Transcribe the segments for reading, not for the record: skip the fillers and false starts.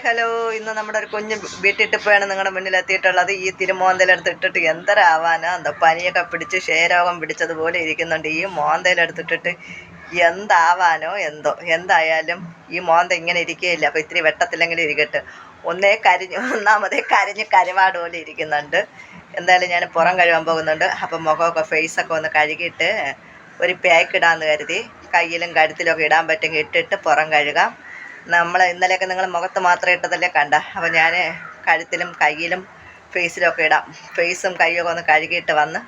Hello, ഇന്ന് നമ്മുടെ ഒരു കുഞ്ഞ് വീട്ടിട്ടിപ്പോഴാണ് നിങ്ങളുടെ മുന്നിൽ എത്തിയിട്ടുള്ളത്. ഈ തിരുമോന്തയിലെടുത്തിട്ടിട്ട് എന്തരാവാനോ എന്തോ പനിയൊക്കെ പിടിച്ച് ക്ഷയരോഗം പിടിച്ചതുപോലെ ഇരിക്കുന്നുണ്ട്. ഈ മോന്തയിലെടുത്തിട്ടിട്ട് എന്താവാനോ എന്തോ. എന്തായാലും ഈ മോന്ത ഇങ്ങനെ ഇരിക്കുകയില്ല. അപ്പോൾ ഇത്തിരി വെട്ടത്തില്ലെങ്കിലും ഇരിക്കട്ടെ. ഒന്നാമതേ കരിഞ്ഞ് കരുവാട് പോലെ ഇരിക്കുന്നുണ്ട്. എന്തായാലും ഞാൻ പുറം കഴുകാൻ പോകുന്നുണ്ട്. അപ്പം മുഖമൊക്കെ ഫേസൊക്കെ ഒന്ന് കഴുകിയിട്ട് ഒരു പാക്ക് ഇടാമെന്ന് കരുതി. കയ്യിലും കഴുത്തിലൊക്കെ ഇടാൻ പറ്റുമെങ്കിൽ ഇട്ടിട്ട് പുറം കഴുകാം. ഇന്നലെയൊക്കെ നിങ്ങൾ മുഖത്ത് മാത്രം ഇട്ടതല്ലേ കണ്ട. അപ്പോൾ ഞാൻ കഴുത്തിലും കയ്യിലും ഫേസിലൊക്കെ ഇടാം. ഫേസും കൈയൊക്കെ ഒന്ന് കഴുകിയിട്ട് വന്ന്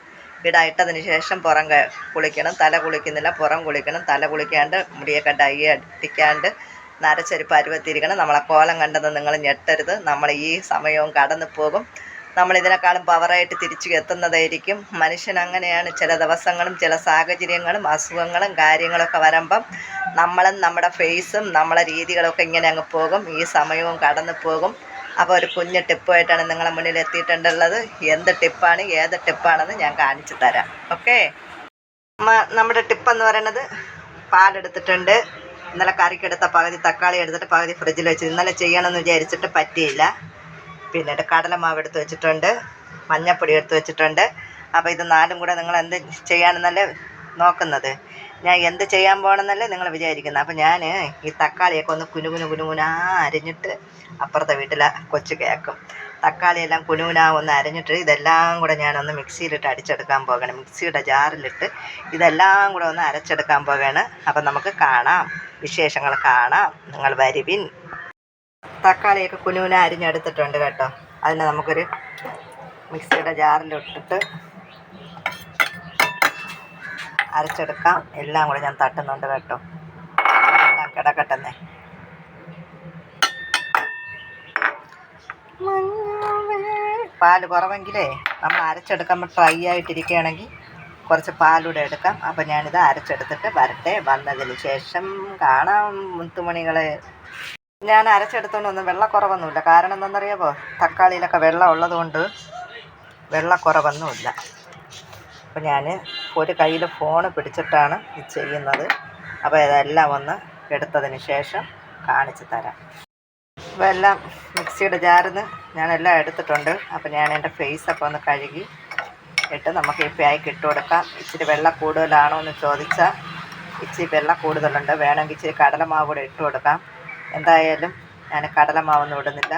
ഇട്ടതിന് ശേഷം പുറം കുളിക്കണം. തല കുളിക്കുന്നില്ല, പുറം കുളിക്കണം. തല കുളിക്കാണ്ട് മുടിയൊക്കെ ഡൈ അടിക്കാണ്ട് നരച്ചൊരു പരുവത്തിരിക്കണം. നമ്മളെ കോലം കണ്ടത് നിങ്ങൾ ഞെട്ടരുത്. നമ്മൾ ഈ സമയവും കടന്നു പോകും. നമ്മളിതിനേക്കാളും പവറായിട്ട് തിരിച്ചു എത്തുന്നതായിരിക്കും. മനുഷ്യൻ അങ്ങനെയാണ്. ചില ദിവസങ്ങളും ചില സാഹചര്യങ്ങളും അസുഖങ്ങളും കാര്യങ്ങളൊക്കെ വരുമ്പം നമ്മളും നമ്മുടെ ഫേസും നമ്മളെ രീതികളൊക്കെ ഇങ്ങനെ അങ്ങ് പോകും. ഈ സമയവും കടന്നു പോകും. അപ്പോൾ ഒരു കുഞ്ഞ് ടിപ്പുമായിട്ടാണ് നിങ്ങളെ മുന്നിൽ എത്തിയിട്ടുള്ളത്. എന്ത് ടിപ്പാണ്, ഏത് ടിപ്പാണെന്ന് ഞാൻ കാണിച്ചു തരാം. ഓക്കെ, നമ്മുടെ ടിപ്പെന്ന് പറയുന്നത് പാലെടുത്തിട്ടുണ്ട്. ഇന്നലെ കറിക്കെടുത്ത പകുതി തക്കാളി എടുത്തിട്ട് പകുതി ഫ്രിഡ്ജിൽ വെച്ച് ഇന്നലെ ചെയ്യണമെന്ന് വിചാരിച്ചിട്ട് പറ്റിയില്ല. പിന്നീട് കടലമാവ് എടുത്ത് വെച്ചിട്ടുണ്ട്, മഞ്ഞൾപ്പൊടി എടുത്ത് വെച്ചിട്ടുണ്ട്. അപ്പോൾ ഇത് നാലും കൂടെ നിങ്ങൾ എന്ത് ചെയ്യാനെന്നല്ലേ നോക്കുന്നത്. ഞാൻ എന്ത് ചെയ്യാൻ പോകണമെന്നല്ലേ നിങ്ങൾ വിചാരിക്കുന്നത്. അപ്പോൾ ഞാൻ ഈ തക്കാളിയൊക്കെ ഒന്ന് കുനുകുനാ അരിഞ്ഞിട്ട് അപ്പുറത്തെ വീട്ടിലെ കൊച്ചു കേൾക്കും. തക്കാളിയെല്ലാം കുനുകുനാ ഒന്ന് അരിഞ്ഞിട്ട് ഇതെല്ലാം കൂടെ ഞാനൊന്ന് മിക്സിയിലിട്ട് അടിച്ചെടുക്കാൻ പോകണം. മിക്സിയുടെ ജാറിലിട്ട് ഇതെല്ലാം കൂടെ ഒന്ന് അരച്ചെടുക്കാൻ പോവുകയാണ്. അപ്പം നമുക്ക് കാണാം, വിശേഷങ്ങൾ കാണാം. നിങ്ങൾ വരുവിൻ. തക്കാളിയൊക്കെ കുനുകുന അരിഞ്ഞെടുത്തിട്ടുണ്ട് കേട്ടോ. അതിനെ നമുക്കൊരു മിക്സിയുടെ ജാറിലിട്ടിട്ട് അരച്ചെടുക്കാം. എല്ലാം കൂടെ ഞാൻ തട്ടുന്നുണ്ട് കേട്ടോ. എല്ലാം കിടക്കട്ടെന്നേ. പാല് കുറവെങ്കിലേ നമ്മൾ അരച്ചെടുക്കുമ്പോൾ ഡ്രൈ ആയിട്ടിരിക്കുകയാണെങ്കിൽ കുറച്ച് പാലൂടെ എടുക്കാം. അപ്പോൾ ഞാനിത് അരച്ചെടുത്തിട്ട് വരട്ടെ. വന്നതിന് ശേഷം കാണാം മുത്തുമണികളെ. ഞാൻ അരച്ചെടുത്തോണ്ടൊന്നും വെള്ളക്കുറവൊന്നുമില്ല. കാരണം എന്താണെന്നറിയാമോ, തക്കാളിയിലൊക്കെ വെള്ളം ഉള്ളതുകൊണ്ട് വെള്ളക്കുറവൊന്നുമില്ല. അപ്പോൾ ഞാൻ ഒരു കയ്യിൽ ഫോണ് പിടിച്ചിട്ടാണ് ഇത് ചെയ്യുന്നത്. അപ്പോൾ ഇതെല്ലാം ഒന്ന് എടുത്തതിന് ശേഷം കാണിച്ചു തരാം. അപ്പോൾ എല്ലാം മിക്സിയുടെ ജാറിൽ നിന്ന് ഞാനെല്ലാം എടുത്തിട്ടുണ്ട്. അപ്പോൾ ഞാൻ എൻ്റെ ഫേസൊക്കെ ഒന്ന് കഴുകി ഇട്ട് നമുക്ക് ഈ പായ്ക്ക് ഇട്ട് കൊടുക്കാം. ഇച്ചിരി വെള്ളം കൂടുതലാണോ എന്ന് ചോദിച്ചാൽ ഇച്ചിരി വെള്ളം കൂടുതലുണ്ട്. വേണമെങ്കിൽ ഇച്ചിരി കടലമാവ് കൂടെ ഇട്ട് കൊടുക്കാം. എന്തായാലും ഞാൻ കടലമാവൊന്നും ഇടുന്നില്ല.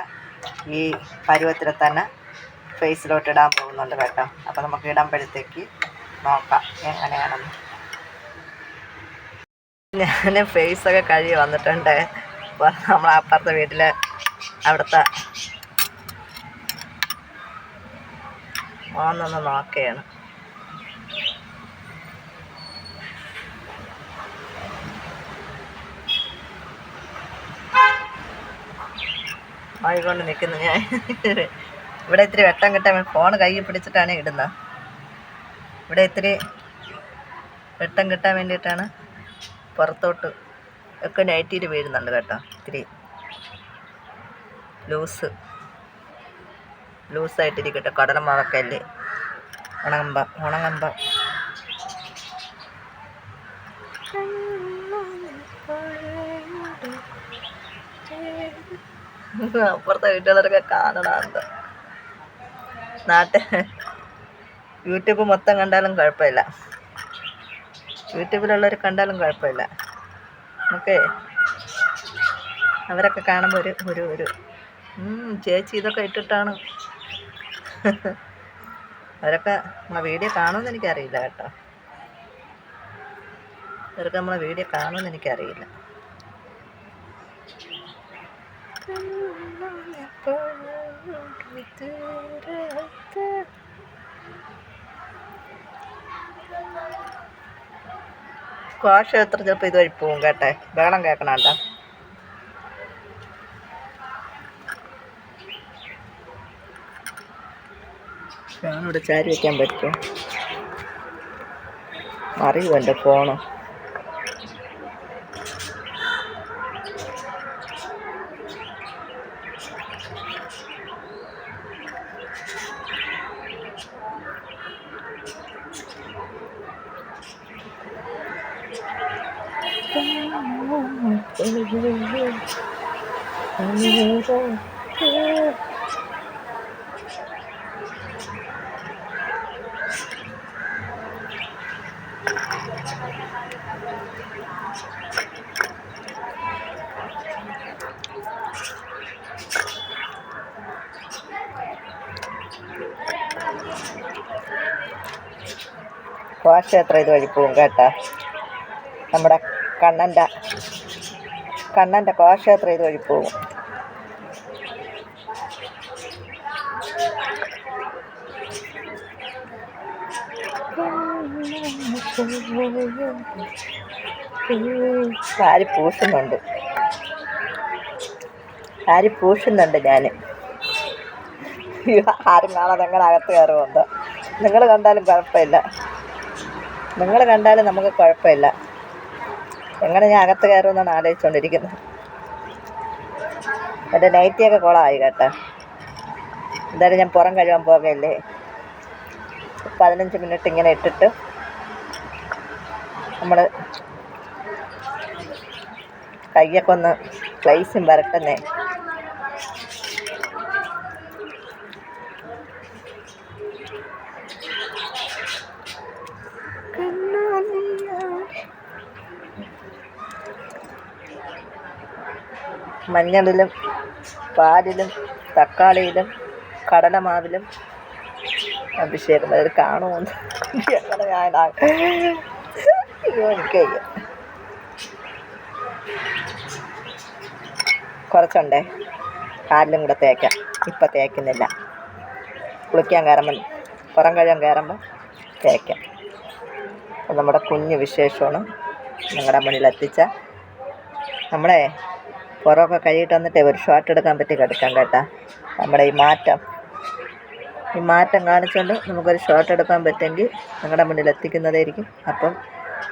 ഈ പരുവത്തിൽ തന്നെ ഫേസിലോട്ട് ഇടാൻ പോകുന്നുണ്ട് കേട്ടോ. അപ്പോൾ നമുക്ക് ഇടുമ്പോഴത്തേക്ക് നോക്കാം എങ്ങനെയാണെന്ന്. ഞാൻ ഫേസൊക്കെ കഴുകി വന്നിട്ടുണ്ട്. അപ്പോൾ നമ്മൾ അപ്പുറത്തെ വീട്ടിൽ അവിടുത്തെ ഒന്നൊന്ന് നോക്കുകയാണ്. ആയിക്കൊണ്ട് നിൽക്കുന്നു ഞാൻ. ഇവിടെ ഇത്തിരി വെട്ടം കിട്ടാൻ ഫോൺ കയ്യിൽ പിടിച്ചിട്ടാണ് ഇടുന്നത്. ഇവിടെ ഇത്തിരി വെട്ടം കിട്ടാൻ വേണ്ടിയിട്ടാണ്. പുറത്തോട്ട് ഒക്കെ നൈറ്റിയിൽ വീഴുന്നുണ്ട് കേട്ടോ. ഇത്തിരി ലൂസായിട്ടിരിക്കട്ടെ. കടലമാവൊക്കെ അല്ലേ ഉണങ്ങുമ്പം അപ്പുറത്തെ വീട്ടുകാരൊക്കെ കാണണമെന്ന്. യൂട്യൂബ് മൊത്തം കണ്ടാലും കുഴപ്പമില്ല. യൂട്യൂബിലുള്ളവർ കണ്ടാലും കുഴപ്പമില്ല. ഓക്കെ, അവരൊക്കെ കാണുമ്പോൾ ഒരു ചേച്ചി ഇതൊക്കെ ഇട്ടിട്ടാണ്. അവരൊക്കെ നമ്മളെ വീഡിയോ കാണുമെന്ന് എനിക്കറിയില്ല കേട്ടോ. അവരൊക്കെ നമ്മളെ വീഡിയോ കാണുമെന്ന് എനിക്കറിയില്ല. ഘോഷയാത്ര ചിലപ്പോൾ ഇതുവഴി പോവും കേട്ടെ. ബഹളം കേൾക്കണണ്ട. ഞാനിവിടെ ചാരി വയ്ക്കാൻ പറ്റുമോ അറിയുമോ എൻ്റെ ഫോണ്. ഘോഷയാത്ര ഇതുവഴി പോവും കേട്ടോ. നമ്മുടെ കണ്ണൻ്റെ ഘോഷയാത്ര ഇതുവഴി പോവും. ആര് പൂശുന്നുണ്ട് ഞാൻ. ആരും കാണാതെ എങ്ങനെ അകത്ത് കയറുമെന്തോ. നിങ്ങൾ കണ്ടാലും കുഴപ്പമില്ല, നിങ്ങൾ കണ്ടാലും നമുക്ക് കുഴപ്പമില്ല. എങ്ങനെ ഞാൻ അകത്ത് കയറുമെന്നാണ് ആലോചിച്ചുകൊണ്ടിരിക്കുന്നത്. എൻ്റെ നൈറ്റിയൊക്കെ കുളമായി കേട്ടോ. എന്തായാലും ഞാൻ പുറം കഴുകാൻ പോകുകയല്ലേ. 15 മിനിറ്റ് ഇങ്ങനെ ഇട്ടിട്ട് നമ്മൾ കയ്യൊക്കെ ഒന്ന് പ്ലേസും വരട്ടുന്നേ. മഞ്ഞളിലും പാലിലും തക്കാളിയിലും കടലമാവിലും അഭിഷേകം. അത് കാണുമെന്ന് എങ്ങനെ ഞാൻ എനിക്ക് കുറച്ചുണ്ടേ. കാലിലും കൂടെ തേക്കാം. ഇപ്പം തേക്കുന്നില്ല. കുളിക്കാൻ കയറുമ്പം, പുറം കഴുകാൻ കയറുമ്പം തേക്കാം. അത് നമ്മുടെ കുഞ്ഞ് വിശേഷമാണ് നിങ്ങളുടെ മുന്നിൽ എത്തിച്ച. നമ്മളെ പുറമൊക്കെ കഴുകിയിട്ട് വന്നിട്ടേ ഒരു ഷോട്ട് എടുക്കാൻ പറ്റി കിടക്കാം കേട്ടോ. നമ്മുടെ ഈ മാറ്റം കാണിച്ചുകൊണ്ട് നമുക്കൊരു ഷോട്ട് എടുക്കാൻ പറ്റുമെങ്കിൽ നിങ്ങളുടെ മുന്നിൽ എത്തിക്കുന്നതായിരിക്കും. അപ്പം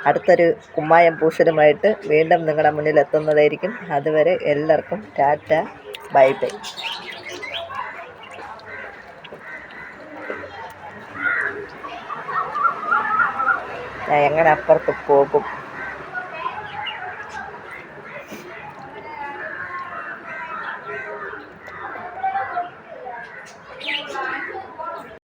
അടുത്തൊരു കുമ്മായം പൂശലുമായിട്ട് വീണ്ടും നിങ്ങളുടെ മുന്നിൽ എത്തുന്നതായിരിക്കും. അതുവരെ എല്ലാവർക്കും ടാറ്റ, ബൈ ബൈ. ഞാൻ എങ്ങനെ അപ്പുറത്ത് പോകും?